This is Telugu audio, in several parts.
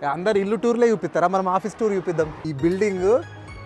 అందరు ఇల్లు టూర్లే చూపిస్తారా, మనం ఆఫీస్ టూర్ చూపిద్దాం. ఈ బిల్డింగ్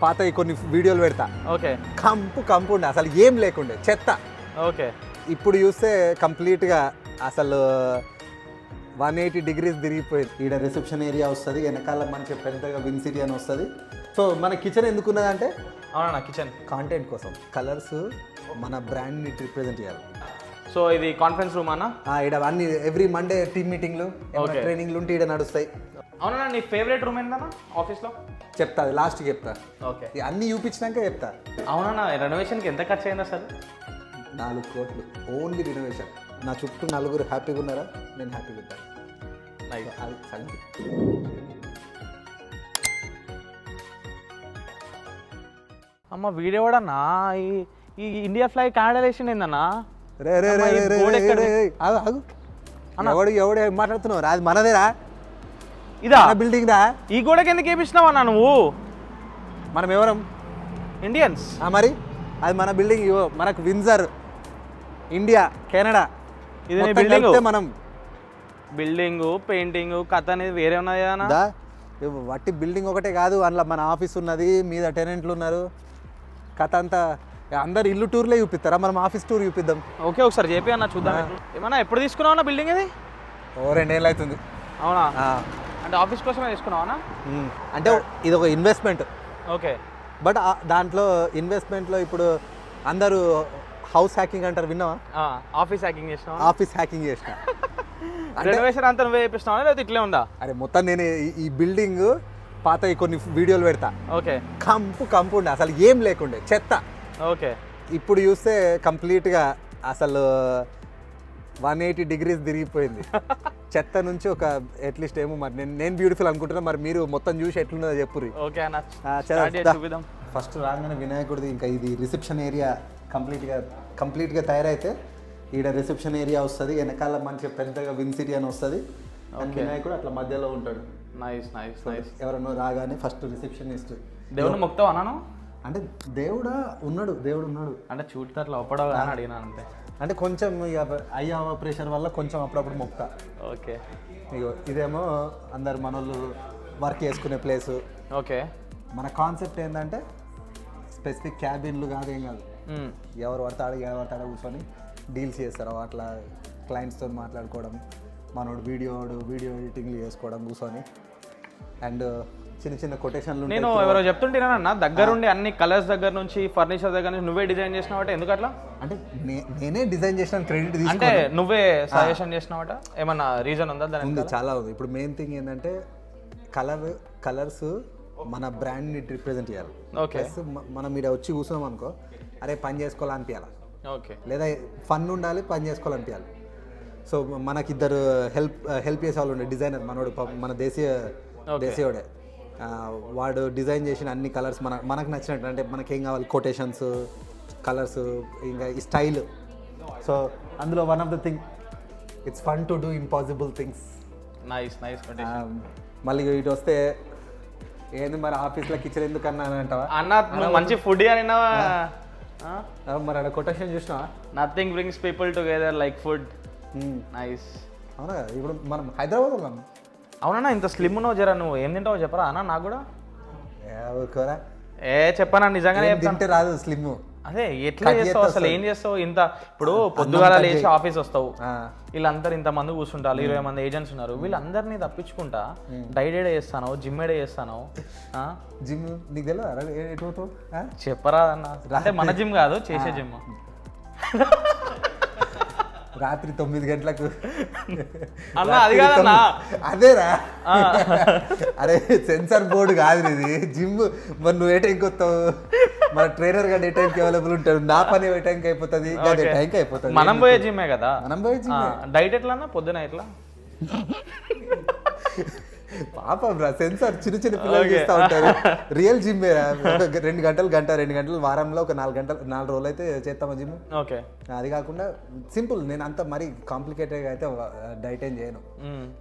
పాత కొన్ని వీడియోలు పెడతా. ఓకే. కంపు ఉండే, అసలు ఏం లేకుండే, చెత్త. ఓకే. ఇప్పుడు చూస్తే కంప్లీట్గా అసలు 180 degrees తిరిగిపోయింది. ఈడ రిసెప్షన్ ఏరియా వస్తుంది, వెనకాల మంచి పెద్దగా విన్ సిటీ అని వస్తుంది. సో మన కిచెన్ ఎందుకున్నదంటే అవునా, కిచెన్ కాంటెంట్ కోసం, కలర్స్ మన బ్రాండ్ని రిప్రజెంట్ చేయాలి. సో ఇది కాన్ఫరెన్స్ రూమ్ అన్నా? ఈడ అన్ని ఎవ్రీ మండే టీమ్ మీటింగ్లు, ట్రైనింగ్లు ఉంటే ఈడ నడుస్తాయి. అవునా, నీ ఫేవరెట్ రూమ్ ఏంటన్నా ఆఫీస్లో? చెప్తా, అది లాస్ట్కి చెప్తా. ఓకే. అన్నీ చూపించినాక చెప్తా. అవునా, రెనోవేషన్కి ఎంత ఖర్చు అయింది అసలు? 4 కోట్లు ఓన్లీ రినోవేషన్. నా చుట్టూ 4 హ్యాపీగా ఉన్నారా, నేను హ్యాపీగా ఉంటాను. అది సంగతి. అమ్మ వీడేవాడన్నా ఈ ఇండియా ఫ్లై కెనడా వేసిండు ఏందన్నా? రే రే రే రే ఆగు ఆగు, ఎవడు ఏం మాట్లాడుతున్నావు? అది మనదేరా, ఇదా బిల్డింగ్ దా. ఈ గోడకి ఎందుకు వేపించినావు అన్నా నువ్వు? మనం ఎవరం? ఇండియన్స్. మరి అది మన బిల్డింగ్, మనకు వింజర్, ఇండియా, కెనడా. ఇది బిల్డింగ్. మనం బిల్డింగ్ పెయింటింగ్ కథ అనేది వేరే ఉన్నది కదా. వట్టి బిల్డింగ్ ఒకటే కాదు, అందులో మన ఆఫీస్ ఉన్నది, మీద టెనెంట్లు ఉన్నారు, కథ అంతా. అందరు ఇల్లు టూర్లే చూపిస్తారా, మనం ఆఫీస్ టూర్ చూపిద్దాం. ఓకే, ఒకసారి చెప్పి అన్న చూద్దాం. ఏమన్నా ఎప్పుడు తీసుకున్నావు అన్న బిల్డింగ్ ఇది? 2 ఏళ్ళు అవుతుంది. అవునా, అంటే ఆఫీస్ కోసమే తీసుకున్నావా? అంటే ఇది ఒక ఇన్వెస్ట్మెంట్. ఓకే. బట్ దాంట్లో ఇన్వెస్ట్మెంట్లో ఇప్పుడు అందరూ హౌస్ హ్యాకింగ్ అంటారు, విన్నావా? ఆఫీస్ హ్యాకింగ్ చేసినావా? ఆఫీస్ హ్యాకింగ్ చేసిన. రెనోవేషన్ అంతా నువ్వే చేపిస్తున్నావా లేకపోతే ఇట్లే ఉందా? అరే మొత్తం నేను ఈ బిల్డింగ్ పాత కొన్ని వీడియోలు పెడతా. ఓకే. కంపు ఉండే, అసలు ఏం లేకుండే, చెత్త. ఓకే. ఇప్పుడు చూస్తే కంప్లీట్గా అసలు 180 degrees తిరిగిపోయింది. చెత్త నుంచి ఒక అట్లీస్ట్ ఏమో మరి నేను బ్యూటిఫుల్ అనుకుంటున్నా, మరి మీరు మొత్తం చూసి ఎట్లున్నదో చెప్పుర్రి. ఓకే అన్న, చూపిద్దాం. ఫస్ట్ రాగానే వినాయకుడిది, ఇంకా ఇది రిసెప్షన్ ఏరియా కంప్లీట్గా తయారైతే ఈడ రిసెప్షన్ ఏరియా వస్తుంది, వెనకాల మంచి పెద్దగా విన్ సిటీ అని వస్తుంది. వినాయకుడు అట్లా మధ్యలో ఉంటాడు. Nice nice nice. ఎవరన్నా రాగానే ఫస్ట్ రిసెప్షనిస్ట్. దేవుడు మొక్తావు అన్నాను అంటే దేవుడు ఉన్నాడు అంటే చూడతా అట్లా ఒప్పడవు అని అడిగినా అంతే. అంటే కొంచెం అయ్యా ప్రెషర్ వల్ల కొంచెం అప్పుడప్పుడు మొక్తా. ఓకే. ఇదేమో అందరు మనోళ్ళు వర్క్ చేసుకునే ప్లేసు. ఓకే. మన కాన్సెప్ట్ ఏంటంటే స్పెసిఫిక్ క్యాబిన్లు కాదు, ఏం కాదు, ఎవరు పడతాడు కూర్చొని డీల్స్ చేస్తారు. అట్లా క్లయింట్స్తో మాట్లాడుకోవడం, మనోడు వీడియో ఎడిటింగ్లు చేసుకోవడం కూర్చొని. అండ్ చిన్న కొటేషన్లు. నేను ఎవరో చెప్తుంటేనన్న దగ్గరుండి అన్ని కలర్స్ దగ్గర నుంచి ఫర్నిచర్ దగ్గర నుంచి నువ్వే డిజైన్ చేసినావట, ఎందుకు అట్లా? అంటే నేనే డిజైన్ చేసిన క్రెడిట్ అంటే నువ్వే సజెషన్ చేసినావట, ఏమన్నా రీజన్ ఉందా దాని? ఉంది, చాలా ఉంది. ఇప్పుడు మెయిన్ థింగ్ ఏంటంటే కలర్స్ మన బ్రాండ్ని రిప్రజెంట్ చేయాలి. ఓకే. మనం మీరు వచ్చి కూర్చున్నాం అనుకో, అరే పని చేసుకోవాలనిపించాలి. ఓకే. లేదా ఫన్ ఉండాలి, పని చేసుకోవాలనిపించాలి. సో మనకిద్దరు హెల్ప్ చేసే వాళ్ళు ఉండే డిజైనర్, మనోడు మన దేశీయుడే. వాడు డిజైన్ చేసిన అన్ని కలర్స్ మనకు నచ్చినట్టు, అంటే మనకేం కావాలి, కొటేషన్స్, కలర్స్, ఇంకా ఈ స్టైల్. సో అందులో one of the thing, it's fun to do impossible things. Nice nice. మళ్ళీ ఇటు వస్తే ఏంది మరి ఆఫీస్లో కిచెన్ ఎందుకు అన్నా అంటావా? అన్న మంచి ఫుడ్ అని మరి అక్కడ కొటేషన్ చూసినావా? Nothing brings people together like food. Nice. అవునా, ఇప్పుడు మనం హైదరాబాద్ ఉన్నాం. అవునన్నా, ఇంత స్లిమ్ ఉన్నావు, జరా నువ్వు ఏం తింటావో చెప్పరా అన్న నాకు కూడా. చెప్పనా, నిజంగానే తింటే రాదు స్లిమ్. అదే ఎట్లా చేస్తావు అసలు, ఏం చేస్తావు? ఇంత ఇప్పుడు పొద్దుగాల లేచి ఆఫీస్ వస్తావు, వీళ్ళందరూ ఇంతమంది కూర్చుంటారు, 20 మంది ఏజెంట్స్ ఉన్నారు, వీళ్ళందరినీ తప్పించుకుంటా డైట్ ఏడే చేస్తాను, జిమ్ ఏడే చేస్తాను. జిమ్ నీకు తెలియదు చెప్పరా అన్న, అంటే మన జిమ్ కాదు, చేసే జిమ్. రాత్రి 9 గంటలకు అన్నా, అది కాదన్నా. అదేరా, అరే సెన్సార్ బోర్డు కాదు ఇది, జిమ్. మరి నువ్వు ఏ టైంకి వస్తావు? మన ట్రైనర్ గారు ఏ టైంకి అవైలబుల్ ఉంటాడు, నా పని ఏ టైంకి అయిపోతుంది, అదే టైంకి అయిపోతుంది. మనం పోయే జిమ్మే కదా. మనం పోయే జిమ్. డైట్ ఎట్లా అన్నా, పొద్దున ఎట్లా? పాపం రా, సెన్సార్ చిన్న పిల్లలు చేస్తూ ఉంటారు. రియల్ జిమ్ 2 గంటలు వారంలో ఒక 4 రోజులు అయితే చేస్తామా జిమ్. ఓకే. అది కాకుండా సింపుల్, నేను అంత మరీ కాంప్లికేటెడ్గా అయితే డైట్ ఏం చేయను.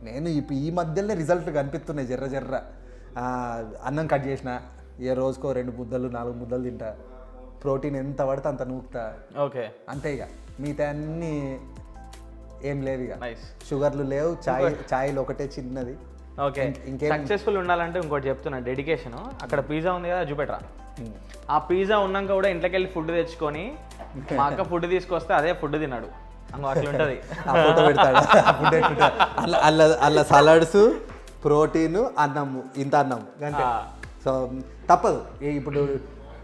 నేను ఈ మధ్యలోనే రిజల్ట్ కనిపిస్తున్నాయి జర్ర. అన్నం కట్ చేసిన, ఏ రోజుకో 2 ముద్దలు 4 ముద్దలు తింటా, ప్రోటీన్ ఎంత పడితే అంత నూకుతా. ఓకే. అంతే, ఇక మిగతా అన్నీ ఏం లేవు, ఇక నైస్. షుగర్లు లేవు, ఛాయ్లు ఒకటే చిన్నది. ఓకే, సక్సెస్ఫుల్ ఉండాలంటే ఇంకోటి చెప్తున్నా, డెడికేషన్. అక్కడ పిజ్జా ఉంది కదా, చూపెట్రా. ఆ పిజ్జా ఉన్నాక కూడా ఇంట్లోకి వెళ్ళి ఫుడ్ తెచ్చుకొని మా అక్క ఫుడ్ తీసుకొస్తే అదే ఫుడ్ తిన్నాడు. అట్లా ఉంటుంది. ఫోటో పెడతాడు. అలా సలాడ్స్, ప్రోటీన్, అన్నము, ఇంత అన్నం అంటే. సో తప్పదు ఇప్పుడు.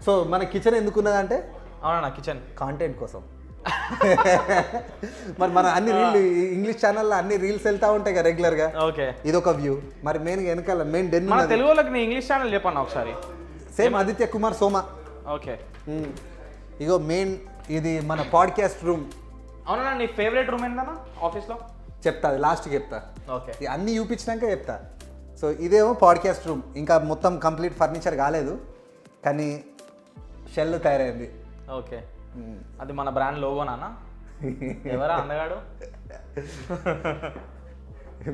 సో మన కిచెన్ ఎందుకున్నదంటే అవునా, కిచెన్ కాంటెంట్ కోసం. మరి మన అన్ని ఇంగ్లీష్ ఛానల్లో అన్ని రీల్స్ వెళ్తా ఉంటాయి కదా రెగ్యులర్గా. ఓకే, ఇది ఒక వ్యూ. మరి మెయిన్ వెనకాల మెయిన్ డెన్ మన తెలుగు వాళ్ళకి నీ ఇంగ్లీష్ ఛానల్ చెప్పన్నా ఒకసారి. సేమ్ ఆదిత్య కుమార్ సోమ. ఓకే, ఇగో మెయిన్ ఇది మన పాడ్కాస్ట్ రూమ్. అవునా, నీ ఫేవరెట్ రూమ్ ఏంటన్నా ఆఫీస్లో? చెప్తా, అది లాస్ట్కి చెప్తా. ఓకే, అన్నీ చూపించినాక చెప్తా. సో ఇదేమో పాడ్కాస్ట్ రూమ్. ఇంకా మొత్తం కంప్లీట్ ఫర్నిచర్ కాలేదు, కానీ షెల్ తయారైంది. ఓకే, అది మన బ్రాండ్ లోగోనా? ఎవరా అందగాడు?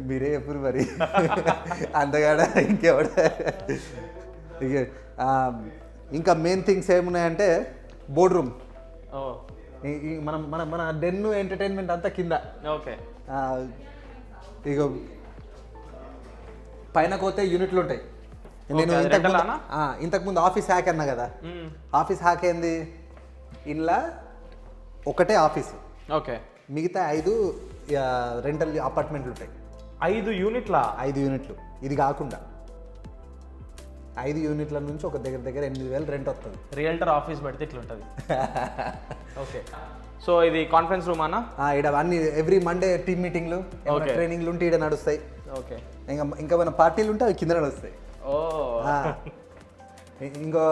మీరే ఎప్పుడు మరి అందగాడ ఇంకెవడ. ఇంకా మెయిన్ థింగ్స్ ఏమున్నాయంటే బోర్డ్ రూమ్. మనం మన మన డెన్ను ఎంటర్టైన్మెంట్ అంతా కింద. ఓకే, ఇక పైన పోతే యూనిట్లు ఉంటాయి. నేను ఇంతకుముందు ఆఫీస్ హ్యాక్ అన్నా కదా. ఆఫీస్ హ్యాక్ ఏంది, ఇంట్లో ఒకటే ఆఫీసు. ఓకే, మిగతా 5 రెంటల్ అపార్ట్మెంట్లు ఉంటాయి. 5 యూనిట్ల? 5 యూనిట్లు. ఇది కాకుండా 5 యూనిట్ల నుంచి ఒక దగ్గర 8,000 రెంట్ వస్తుంది. రియల్టర్ ఆఫీస్ పెడితే ఇట్లా ఉంటుంది. ఓకే, సో ఇది కాన్ఫరెన్స్ రూమ్ అన్నా? ఇక్కడ అన్ని ఎవ్రీ మండే టీమ్ మీటింగ్లు, ట్రైనింగ్లు ఉంటే ఇక్కడ నడుస్తాయి. ఓకే, ఇంకా మన పార్టీలు ఉంటే అవి కింద నడుస్తాయి. ఓ, ఇంకో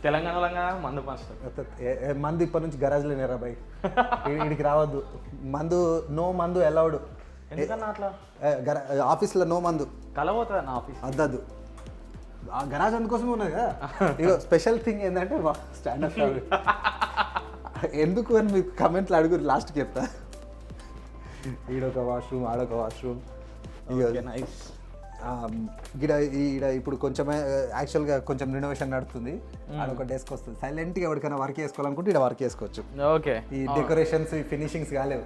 తెలంగాణలో మందు పంచుతారు. మందు ఇప్పటి నుంచి గరాజ్లో నేరా బాయ్, ఇడికి రావద్దు. నో మందు అలౌడ్. ఎందుకన్నా అట్లా? ఆఫీస్లో నో మందు కలవవుతుంది నా ఆఫీస్. అద్దద్దు, గరాజ్ అందుకోసమే ఉన్నది కదా. ఇక స్పెషల్ థింగ్ ఏంటంటే స్టాండర్డ్. ఎందుకు అని మీకు కమెంట్లు అడుగురు, లాస్ట్కి చెప్తా. ఈడొక వాష్రూమ్, ఆడొక వాష్రూమ్. ఈడ ఇప్పుడు కొంచెమే యాక్చువల్గా కొంచెం రినోవేషన్ నడుస్తుంది. ఆడొక డెస్క్ వస్తుంది. సైలెంట్గా ఎవరికైనా వర్క్ చేసుకోవాలనుకుంటే ఇక్కడ వర్క్ చేసుకోవచ్చు. ఓకే, ఈ డెకరేషన్స్, ఈ ఫినిషింగ్స్ కాలేవు.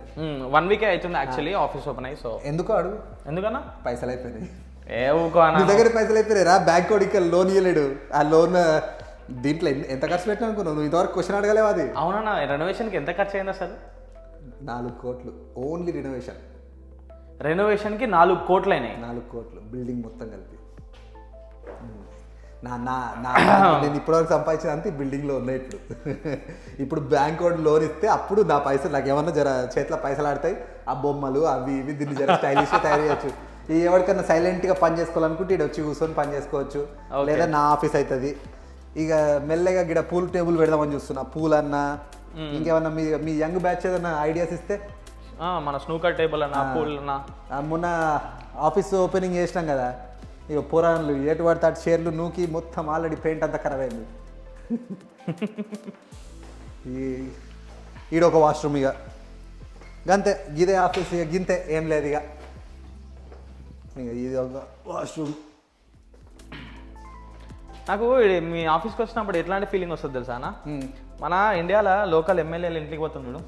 1 వీక్ అవుతుంది యాక్చువల్లీ ఆఫీస్ ఓపెన్ అయ్యి. సో ఎందుకు అడుగు, ఎందుకన్నా? పైసలు అయిపోయినాయి. నీ దగ్గర పైసలు అయిపోయినాయి. బ్యాంక్ కోడ్ ఇక్కడ లోన్ ఇవ్వలేడు. ఆ లోన్ దీంట్లో ఎంత ఖర్చు పెట్టినా అనుకున్నావు నువ్వు? ఇంతవరకు క్వశ్చన్ అడగలేవు అది. అవునా, రెనోవేషన్కి ఎంత ఖర్చు అయింది అసలు? 4 కోట్లు ఓన్లీ రినోవేషన్. రెనోవేషన్కి 4 కోట్లు అయినాయి? 4 కోట్లు బిల్డింగ్ మొత్తం కలిపి. నేను ఇప్పటివరకు సంపాదించిన అంతే బిల్డింగ్లో ఉన్నాయి. ఇప్పుడు బ్యాంక్ కోడ్ లోన్ ఇస్తే అప్పుడు నా పైసలు నాకు ఏమన్నా జర చేతిలో పైసలు ఆడతాయి. ఆ బొమ్మలు అవి ఇవి దీన్ని జర స్టైలిష్గా తయారు చేయొచ్చు. ఎవరికన్నా సైలెంట్గా పని చేసుకోవాలనుకుంటే ఇక్కడ వచ్చి కూర్చొని పని చేసుకోవచ్చు. లేదా నా ఆఫీస్ అవుతుంది. ఇక మెల్లగా ఇక్కడ పూల్ టేబుల్ పెడదామని చూస్తున్నా. పూల్ అన్నా ఇంకేమన్నా మీ యంగ్ బ్యాచ్ ఏదన్నా ఐడియాస్ ఇస్తే. మన స్నూకర్ టేబుల్ అన్నా, పూల్ అన్నా. మొన్న ఆఫీస్ ఓపెనింగ్ చేసినాం కదా, ఇక పురాణాలు ఏటు పడితే అటు చైర్లు నూకి మొత్తం ఆల్రెడీ పెయింట్ అంతా ఖరాబ్ అయింది. ఈడొక వాష్రూమ్. ఇక గంతే, గిదే ఆఫీస్. ఇక గింతే, ఏం లేదు. ఇక ఇది ఒక వాష్రూమ్. నాకు మీ ఆఫీస్కి వచ్చినప్పుడు ఎట్లాంటి ఫీలింగ్ వస్తుంది తెలుసా అన్న? మన ఇండియాలో లోకల్ ఎమ్మెల్యేలు ఇంటికి పోతుంది చూడు.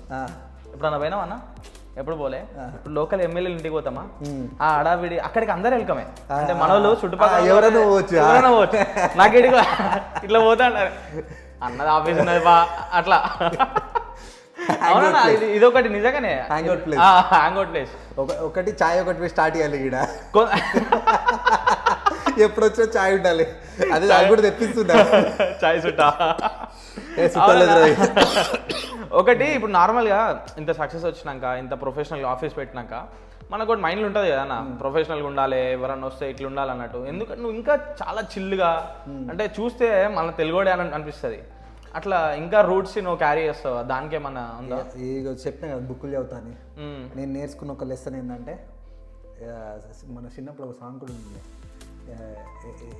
ఎప్పుడన్నా పోయినావా అన్న? ఎప్పుడు పోలే. ఇప్పుడు లోకల్ ఎమ్మెల్యేలు ఇంటికి పోతామా, ఆ అడావిడి అక్కడికి అందరు వెల్కమే. అంటే మన వాళ్ళు చుట్టుపక్కల ఎవరైనా పోవచ్చు. నాకు ఇట్లా పోతా అంటారు, అన్నది ఆఫీస్ ఉన్నది బా అట్లా. అవునా, ఇదొకటి నిజంగానే హ్యాంగ్అవుట్ ప్లేస్. ఒకటి చాయ్ ఒకటి స్టార్ట్ చేయాలి ఇక్కడ. ఎప్పుడు వచ్చినా చాయ్ ఉండాలి. అదే చాయ్ కూడా తెప్పిస్తున్నా. చాయ్ సుట్టా ఒకటి. ఇప్పుడు నార్మల్గా ఇంత సక్సెస్ వచ్చినాక, ఇంత ప్రొఫెషనల్ ఆఫీస్ పెట్టినాక మనకు ఒకటి మైండ్లో ఉంటుంది కదా అన్న, ప్రొఫెషనల్గా ఉండాలి, ఎవరన్నా వస్తే ఇట్లా ఉండాలి అన్నట్టు. ఎందుకంటే నువ్వు ఇంకా చాలా చిల్లుగా, అంటే చూస్తే మన తెలుగుడే అని అనిపిస్తుంది. అట్లా ఇంకా రూట్స్ నువ్వు క్యారీ చేస్తావు, దానికేమన్నా ఉందా? ఇక చెప్పినా కదా బుక్కులు చదువుతాను. నేను నేర్చుకున్న ఒక లెసన్ ఏంటంటే, మన చిన్నప్పుడు ఒక సాంగ్ కూడా ఉంది,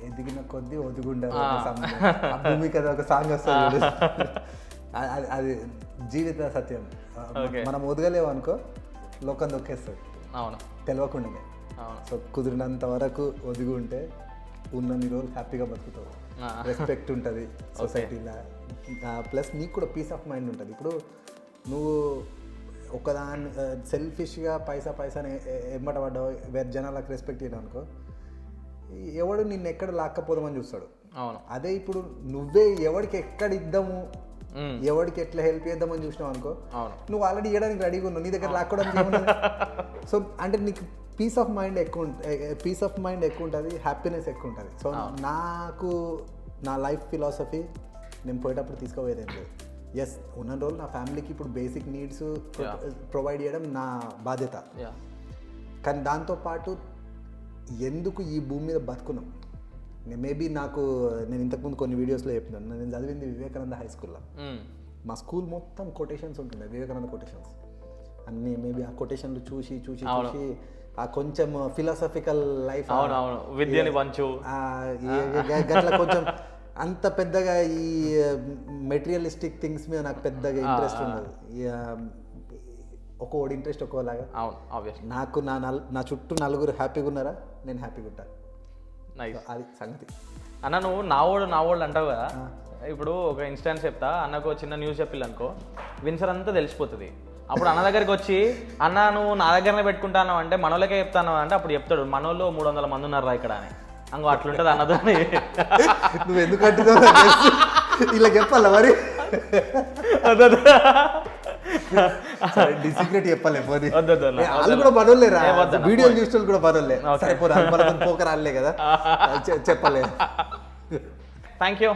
ఎదిగిన కొద్దీ ఒదిగుండాలి భూమి కదా ఒక సాంగ్ వస్తుంది. అది జీవిత సత్యం. మనం ఒదగలేవు అనుకో, లోకం దొక్కేస్తుంది. అవును, తెలియకుండానే. సో కుదిరినంత వరకు ఒదిగి ఉంటే ఉన్నన్ని రోజులు హ్యాపీగా బతుకుతావు. రెస్పెక్ట్ ఉంటుంది సొసైటీలో. ప్లస్ నీకు కూడా పీస్ ఆఫ్ మైండ్ ఉంటుంది. ఇప్పుడు నువ్వు ఒకదాన్ని సెల్ఫిష్గా పైసా పైసాని ఎమ్మట పడ్డావు, వేరే జనాలకు రెస్పెక్ట్ ఇవ్వడం అనుకో, ఎవడు నిన్ను ఎక్కడ లాక్కపోదామని చూస్తాడు. అవును. అదే ఇప్పుడు నువ్వే ఎవరికి ఎక్కడ ఇద్దాము, ఎవరికి ఎట్లా హెల్ప్ చేద్దామని చూసినావు అనుకో, నువ్వు ఆల్రెడీ ఇవ్వడానికి రెడీగా ఉన్నావు, నీ దగ్గర లాక్కోవడానికి ఏమున్నది. సో అంటే నీకు పీస్ ఆఫ్ మైండ్ ఎక్కువ ఉంటుంది, హ్యాపీనెస్ ఎక్కువ ఉంటుంది. సో నాకు నా లైఫ్ ఫిలాసఫీ నేను పోయేటప్పుడు తీసుకోపోయేది ఏం లేదు. ఎస్, ఉన్న రోజులు నా ఫ్యామిలీకి ఇప్పుడు బేసిక్ నీడ్స్ ప్రొవైడ్ చేయడం నా బాధ్యత. కానీ దాంతోపాటు ఎందుకు ఈ భూమి మీద బతుకున్నాం, మేబీ నేను ఇంతకుముందు కొన్ని వీడియోస్లో చెప్పినాను, నేను చదివింది వివేకానంద హై స్కూల్లో. మా స్కూల్ మొత్తం కొటేషన్స్ ఉంటుండే, వివేకానంద కొటేషన్స్ అన్నీ. మేబీ ఆ కొటేషన్లు చూసి ఆ కొంచెం ఫిలాసఫికల్ లైఫ్, విద్యని పంచు గట్ల కొంచెం అంత పెద్దగా ఈ మెటీరియలిస్టిక్ థింగ్స్ మీద నాకు పెద్దగా ఇంట్రెస్ట్ ఉండదు. ఒక్కోడి ఇంట్రెస్ట్ ఒక్కోలాగా. నాకు నా చుట్టూ నలుగురు హ్యాపీగా ఉన్నారా, నేను హ్యాపీగా ఉంటాను. అది సంగతి. అన్న నువ్వు నా ఓళ్ళు అంటావు కదా, ఇప్పుడు ఒక ఇన్స్టెన్స్ చెప్తా. అన్నకు చిన్న న్యూస్ చెప్పిల్లనుకో, విన్సర్ అంతా తెలిసిపోతుంది. అప్పుడు అన్న దగ్గరికి వచ్చి, అన్న నువ్వు నా దగ్గరనే పెట్టుకుంటాను అంటే, మనోళ్ళకే చెప్తాను అంటే అప్పుడు చెప్తాడు, మనోళ్ళు 300 మంది ఉన్నారా ఇక్కడ అని. అంగో అట్లుంటుంది అన్నదో అని. నువ్వు ఎందుకు అంటున్నావు ఇలా చెప్పాలా మరి? సీక్రెట్ చెప్పాలి, వాళ్ళు కూడా పనులేరా, వీడియోలు చూసిన కూడా పనులే, పోకర్ ఆడలే కదా, చెప్పలే. Thank you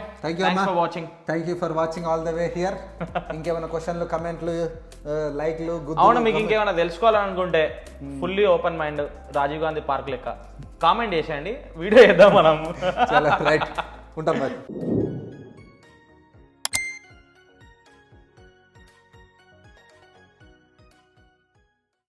for watching. Thank you for watching all the way here. ఇంకేమైనా క్వశ్చన్లు, కమెంట్లు, లైక్లు? అవును, మీకు ఇంకేమైనా తెలుసుకోవాలనుకుంటే fully open mind, Rajiv Gandhi park లెక్క కామెంట్ చేసేయండి, వీడియో చేద్దాం మనం. రైట్, ఉంటాం మరి.